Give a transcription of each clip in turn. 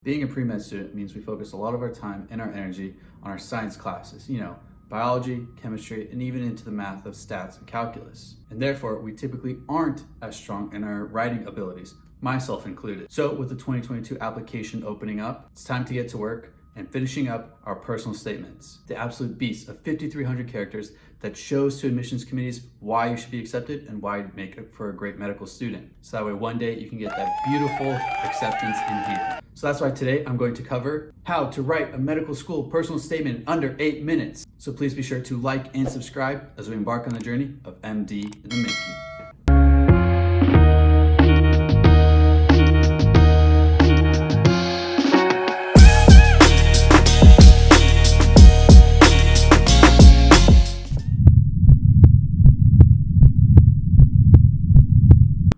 Being a pre-med student means we focus a lot of our time and our energy on our science classes, biology, chemistry, and even into the math of stats and calculus. And therefore, we typically aren't as strong in our writing abilities, myself included. So with the 2022 application opening up, it's time to get to work and finishing up our personal statements. The absolute beast of 5,300 characters that shows to admissions committees why you should be accepted and why you make it for a great medical student. So that way one day you can get that beautiful acceptance in here. So that's why today I'm going to cover how to write a medical school personal statement in under 8 minutes. So please be sure to like and subscribe as we embark on the journey of MD in the making.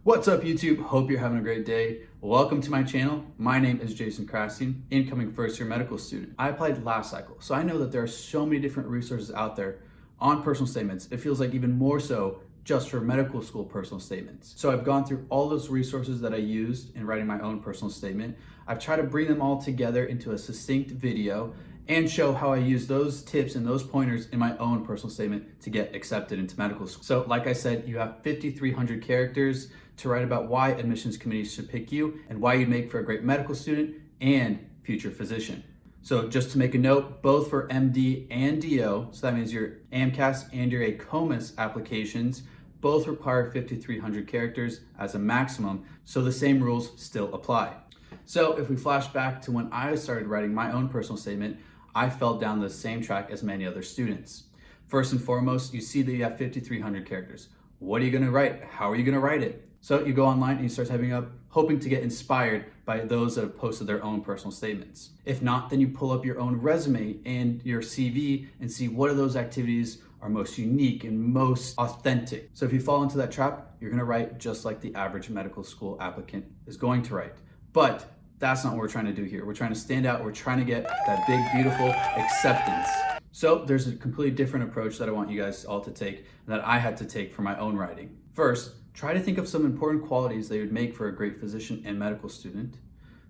What's up YouTube? Hope you're having a great day. Welcome to my channel. My name is Jason Krasien, incoming first year medical student. I applied last cycle, so I know that there are so many different resources out there on personal statements. It feels like even more so just for medical school personal statements. So I've gone through all those resources that I used in writing my own personal statement. I've tried to bring them all together into a succinct video and show how I use those tips and those pointers in my own personal statement to get accepted into medical school. So like I said, you have 5,300 characters to write about why admissions committees should pick you and why you'd make for a great medical student and future physician. So just to make a note, both for MD and DO, so that means your AMCAS and your AACOMAS applications, both require 5,300 characters as a maximum, so the same rules still apply. So if we flash back to when I started writing my own personal statement, I fell down the same track as many other students. First and foremost, you see that you have 5,300 characters. What are you gonna write? How are you gonna write it? So you go online and you start typing up, hoping to get inspired by those that have posted their own personal statements. If not, then you pull up your own resume and your CV and see what of those activities are most unique and most authentic. So if you fall into that trap, you're gonna write just like the average medical school applicant is going to write. But that's not what we're trying to do here. We're trying to stand out. We're trying to get that big, beautiful acceptance. So there's a completely different approach that I want you guys all to take and that I had to take for my own writing. First, try to think of some important qualities that would make for a great physician and medical student.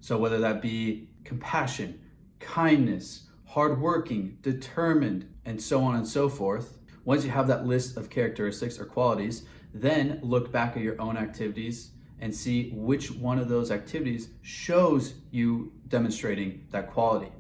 So whether that be compassion, kindness, hardworking, determined, and so on and so forth. Once you have that list of characteristics or qualities, then look back at your own activities and see which one of those activities shows you demonstrating that quality.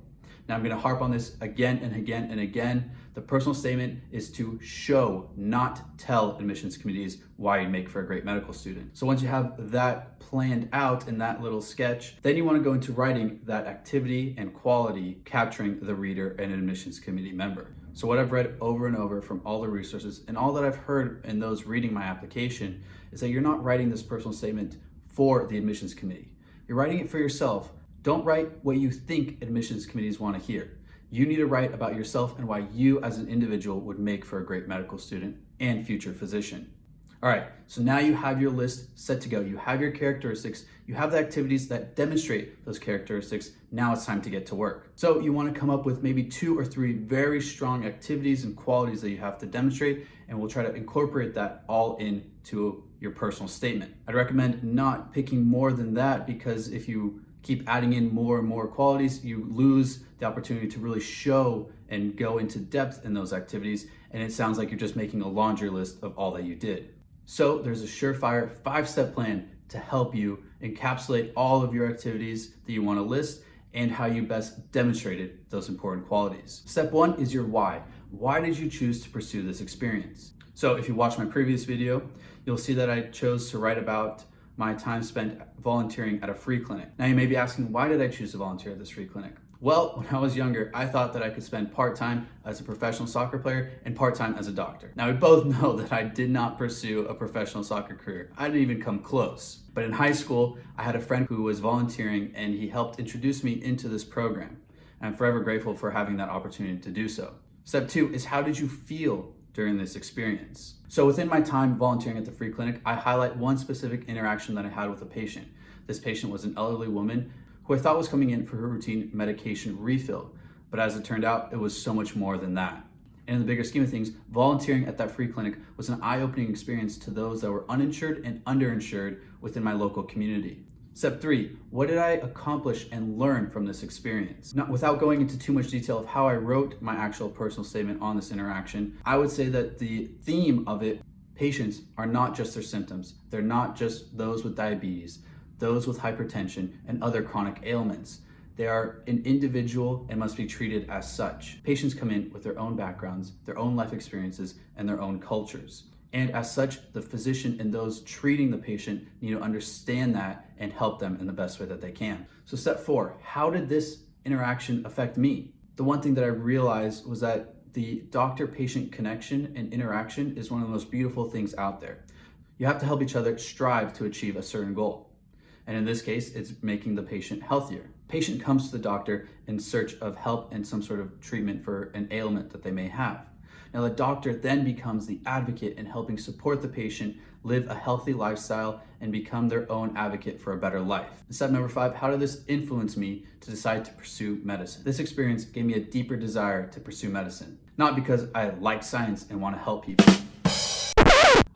Now I'm gonna harp on this again and again and again. The personal statement is to show, not tell admissions committees why you make for a great medical student. So once you have that planned out in that little sketch, then you wanna go into writing that activity and quality, capturing the reader and admissions committee member. So what I've read over and over from all the resources and all that I've heard in those reading my application is that you're not writing this personal statement for the admissions committee. You're writing it for yourself. Don't write what you think admissions committees want to hear. You need to write about yourself and why you as an individual would make for a great medical student and future physician. All right, so now you have your list set to go. You have your characteristics, you have the activities that demonstrate those characteristics. Now it's time to get to work. So you want to come up with maybe 2 or 3 very strong activities and qualities that you have to demonstrate, and we'll try to incorporate that all into your personal statement. I'd recommend not picking more than that, because if you keep adding in more and more qualities, you lose the opportunity to really show and go into depth in those activities, and it sounds like you're just making a laundry list of all that you did. So there's a surefire 5-step plan to help you encapsulate all of your activities that you want to list and how you best demonstrated those important qualities. Step 1 is your why. Why did you choose to pursue this experience? So if you watch my previous video, you'll see that I chose to write about my time spent volunteering at a free clinic. Now you may be asking, why did I choose to volunteer at this free clinic? Well, when I was younger, I thought that I could spend part-time as a professional soccer player and part-time as a doctor. Now we both know that I did not pursue a professional soccer career. I didn't even come close. But in high school, I had a friend who was volunteering and he helped introduce me into this program. I'm forever grateful for having that opportunity to do so. Step 2 is, how did you feel during this experience? So within my time volunteering at the free clinic, I highlight one specific interaction that I had with a patient. This patient was an elderly woman who I thought was coming in for her routine medication refill, but as it turned out, it was so much more than that. And in the bigger scheme of things, volunteering at that free clinic was an eye-opening experience to those that were uninsured and underinsured within my local community. Step 3, what did I accomplish and learn from this experience? Not without going into too much detail of how I wrote my actual personal statement on this interaction, I would say that the theme of it, patients are not just their symptoms. They're not just those with diabetes, those with hypertension, and other chronic ailments. They are an individual and must be treated as such. Patients come in with their own backgrounds, their own life experiences, and their own cultures. And as such, the physician and those treating the patient need to understand that and help them in the best way that they can. So step 4, how did this interaction affect me? The one thing that I realized was that the doctor-patient connection and interaction is one of the most beautiful things out there. You have to help each other strive to achieve a certain goal. And in this case, it's making the patient healthier. Patient comes to the doctor in search of help and some sort of treatment for an ailment that they may have. Now the doctor then becomes the advocate in helping support the patient live a healthy lifestyle and become their own advocate for a better life. Step number 5, how did this influence me to decide to pursue medicine? This experience gave me a deeper desire to pursue medicine. Not because I like science and want to help people.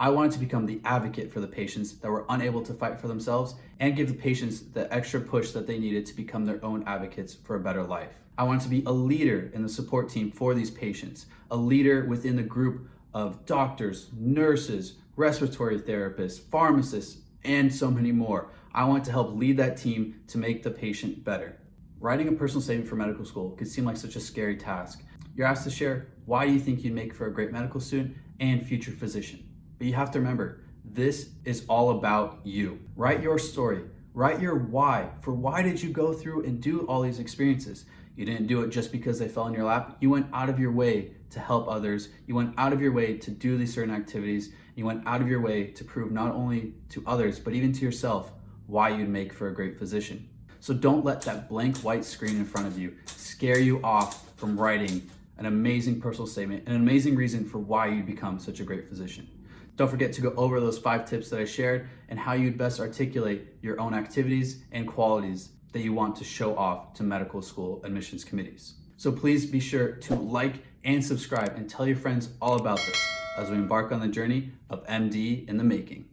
I wanted to become the advocate for the patients that were unable to fight for themselves and give the patients the extra push that they needed to become their own advocates for a better life. I wanted to be a leader in the support team for these patients, a leader within the group of doctors, nurses, respiratory therapists, pharmacists, and so many more. I want to help lead that team to make the patient better. Writing a personal statement for medical school could seem like such a scary task. You're asked to share why you think you'd make for a great medical student and future physician. But you have to remember, this is all about you. Write your story. Write your why. For why did you go through and do all these experiences? You didn't do it just because they fell in your lap. You went out of your way to help others. You went out of your way to do these certain activities. You went out of your way to prove not only to others, but even to yourself, why you'd make for a great physician. So don't let that blank white screen in front of you scare you off from writing an amazing personal statement, an amazing reason for why you'd become such a great physician. Don't forget to go over those 5 tips that I shared and how you'd best articulate your own activities and qualities that you want to show off to medical school admissions committees. So please be sure to like and subscribe and tell your friends all about this as we embark on the journey of MD in the making.